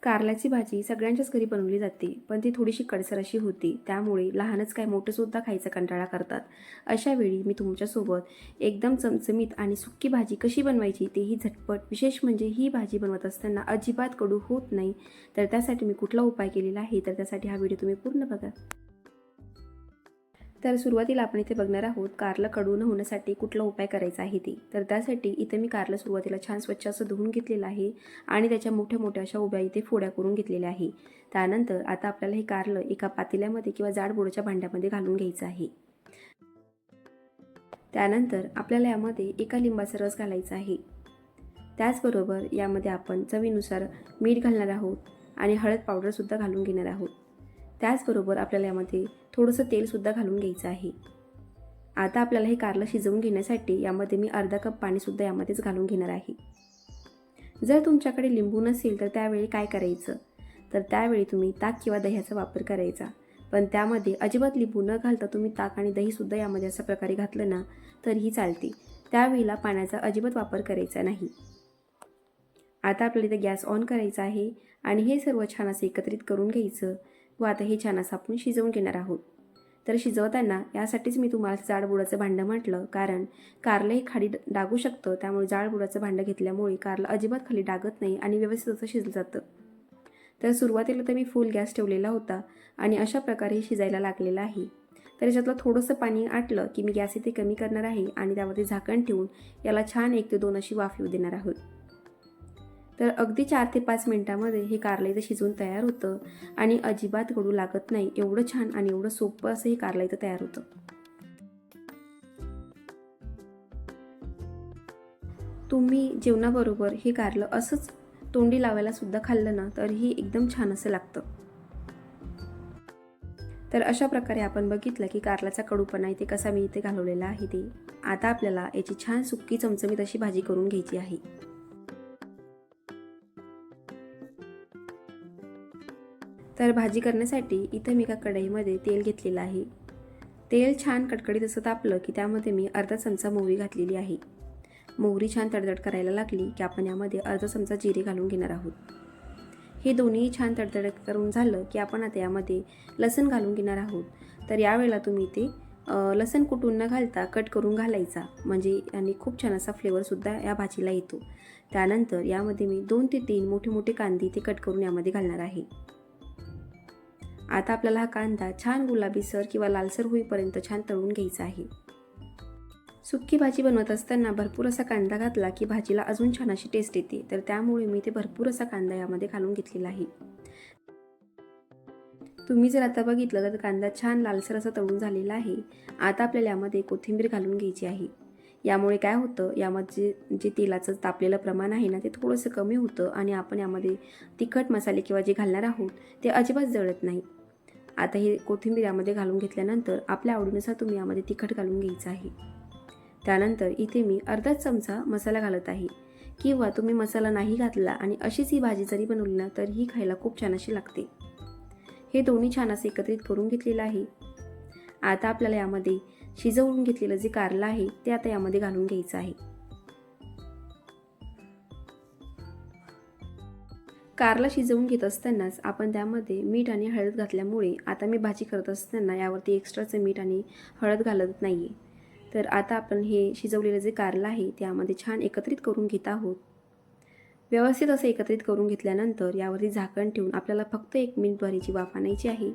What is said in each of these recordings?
कारल्याची भाजी सगळ्यांच्याच घरी बनवली जाते, पण ती थोडीशी कडसर अशी होती. त्यामुळे लहानच काय मोठेसुद्धा खायचा कंटाळा करतात. अशा वेळी मी तुमच्यासोबत एकदम चमचमीत आणि सुक्की भाजी कशी बनवायची तेही झटपट, विशेष म्हणजे ही भाजी बनवत असताना अजिबात कडू होत नाही. तर त्यासाठी मी कुठला उपाय केलेला आहे, तर त्यासाठी हा व्हिडिओ तुम्ही पूर्ण बघा. तर सुरुवातीला आपण इथे बघणार आहोत कारलं कडू न होण्यासाठी कुठला उपाय करायचा आहे ते. तर त्यासाठी इथे मी कारलं सुरुवातीला छान स्वच्छ असं धुवून घेतलेलं आहे आणि त्याच्या मोठ्या मोठ्या अशा उभ्या इथे फोड्या करून घेतलेल्या आहे. त्यानंतर आता आपल्याला हे कारलं एका पातेल्यामध्ये किंवा जाडबुडाच्या भांड्यामध्ये घालून घ्यायचं आहे. त्यानंतर आपल्याला यामध्ये एका लिंबाचा रस घालायचा आहे. त्याचबरोबर यामध्ये आपण चवीनुसार मीठ घालणार आहोत आणि हळद पावडरसुद्धा घालून घेणार आहोत. त्याचबरोबर आपल्याला यामध्ये थोडंसं तेलसुद्धा घालून घ्यायचं आहे. आता आपल्याला हे कारलं शिजवून घेण्यासाठी यामध्ये मी अर्धा कप पाणीसुद्धा यामध्येच घालून घेणार आहे. जर तुमच्याकडे लिंबू नसेल तर त्यावेळी काय करायचं, तर त्यावेळी तुम्ही ताक किंवा दह्याचा वापर करायचा. पण त्यामध्ये अजिबात लिंबू न घालता तुम्ही ताक आणि दहीसुद्धा यामध्ये अशा प्रकारे घातलं ना तरीही चालते. त्यावेळेला पाण्याचा अजिबात वापर करायचा नाही. आता आपल्याला इथे गॅस ऑन करायचा आहे आणि हे सर्व छान असं एकत्रित करून घ्यायचं व आता हे छान असं आपण शिजवून घेणार आहोत. तर शिजवताना यासाठीच मी तुम्हाला जाडबुडाचं भांडं म्हटलं, कारण कारलं हे खाली डागू शकतं. त्यामुळे जाडबुडाचं भांडं घेतल्यामुळे कारलं अजिबात खाली डागत नाही आणि व्यवस्थित असं शिजलं जातं. तर सुरुवातीला तर मी फुल गॅस ठेवलेला होता आणि अशा प्रकारे शिजायला लागलेलं आहे. तर याच्यातलं थोडंसं पाणी आटलं की मी गॅस इथे कमी करणार आहे आणि त्यावरती झाकण ठेवून याला छान 1 ते 2 अशी वाफ येऊ देणार आहोत. तर अगदी 4 ते 5 मिनिटांमध्ये हे कारलं इथं शिजून तयार होतं आणि अजिबात कडू लागत नाही. एवढं छान आणि एवढं सोपं असं हे कारलं इथं तयार होतं. तुम्ही जेवणाबरोबर हे कारलं असंच तोंडी लावायला सुद्धा खाल्लं ना तरीही एकदम छान असं लागतं. तर अशा प्रकारे आपण बघितलं की कारल्याचा कडूपणा इथे कसा मी इथे घालवलेला आहे ते. आता आपल्याला याची छान सुक्की चमचमीत अशी भाजी करून घ्यायची आहे. तर भाजी करण्यासाठी इथं मी एका कढईमध्ये तेल घेतलेलं आहे. तेल छान कडकडीत असं तापलं की त्यामध्ये मी अर्धा चमचा मोहरी घातलेली आहे. मोहरी छान तडतड करायला लागली की आपण यामध्ये अर्धा चमचा जिरे घालून घेणार आहोत. हे दोन्ही छान तडतड करून झालं की आपण आता यामध्ये लसूण घालून घेणार आहोत. तर यावेळेला तुम्ही ते लसूण कुटून न घालता कट करून घालायचा, म्हणजे याने खूप छान असा फ्लेवरसुद्धा या भाजीला येतो. त्यानंतर यामध्ये मी 2 ते 3 मोठे मोठे कांदे ते कट करून यामध्ये घालणार आहे. आता आपल्याला हा कांदा छान गुलाबीसर किंवा लालसर होईपर्यंत छान तळून घ्यायचा आहे. सुक्की भाजी बनवत असताना भरपूर असा कांदा घातला की भाजीला अजून छान अशी टेस्ट येते. तर त्यामुळे मी ते भरपूर असा कांदा यामध्ये घालून घेतलेला आहे. तुम्ही जर आता बघितलं तर कांदा छान लालसर असा तळून झालेला आहे. आता आपल्याला यामध्ये कोथिंबीर घालून घ्यायची आहे. यामुळे काय होतं, यामध्ये जे तेलाचं तापलेलं प्रमाण आहे ना ते थोडंसं कमी होतं आणि आपण यामध्ये तिखट मसाले किंवा जे घालणार आहोत ते अजिबात जळत नाही. आता हे कोथिंबीर यामध्ये घालून घेतल्यानंतर आपल्या आवडीनुसार तुम्ही यामध्ये तिखट घालून घ्यायचं आहे. त्यानंतर इथे मी अर्धा चमचा मसाला घालत आहे, किंवा तुम्ही मसाला नाही घातला आणि अशीच ही भाजी जरी बनवली ना तर ही खायला खूप छान अशी लागते. हे दोन्ही छान असे एकत्रित करून घेतलेलं आहे. आता आपल्याला यामध्ये शिजवून घेतलेलं जे कारलं आहे ते आता यामध्ये घालून घ्यायचं आहे. कारला शिजवून घेत असतानाच आपण त्यामध्ये मीठ आणि हळद घातल्यामुळे आता मी भाजी करत असताना यावरती एक्स्ट्राचं मीठ आणि हळद घालत नाही आहे. तर आता आपण हे शिजवलेलं जे कारलं आहे त्यामध्ये छान एकत्रित करून घेत आहोत. व्यवस्थित असं एकत्रित करून घेतल्यानंतर यावरती झाकण ठेवून आपल्याला फक्त 1 मिनिट याची वाफ आणायची आहे.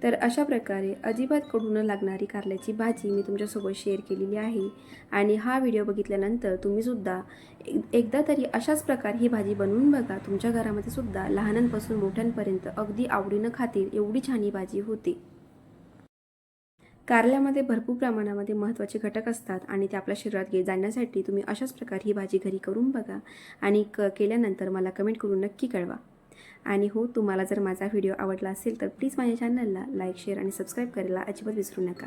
तर अशा प्रकारे अजिबात कडू न लागणारी कारल्याची भाजी मी तुमच्यासोबत शेअर केलेली आहे. आणि हा व्हिडिओ बघितल्यानंतर तुम्हीसुद्धा एकदा तरी अशाच प्रकारे ही भाजी बनवून बघा. तुमच्या घरामध्ये सुद्धा लहानांपासून मोठ्यांपर्यंत अगदी आवडीनं खातील एवढी छान ही भाजी होते. कारल्यामध्ये भरपूर प्रमाणामध्ये महत्त्वाचे घटक असतात आणि ते आपल्या शरीरात जाण्यासाठी तुम्ही अशाच प्रकारे ही भाजी घरी करून बघा आणि केल्यानंतर मला कमेंट करून नक्की कळवा. आणि हो, तुम्हाला जर माझा व्हिडिओ आवडला असेल तर प्लीज माझ्या चॅनलला लाईक, शेअर आणि सबस्क्राईब करायला अजिबात विसरू नका.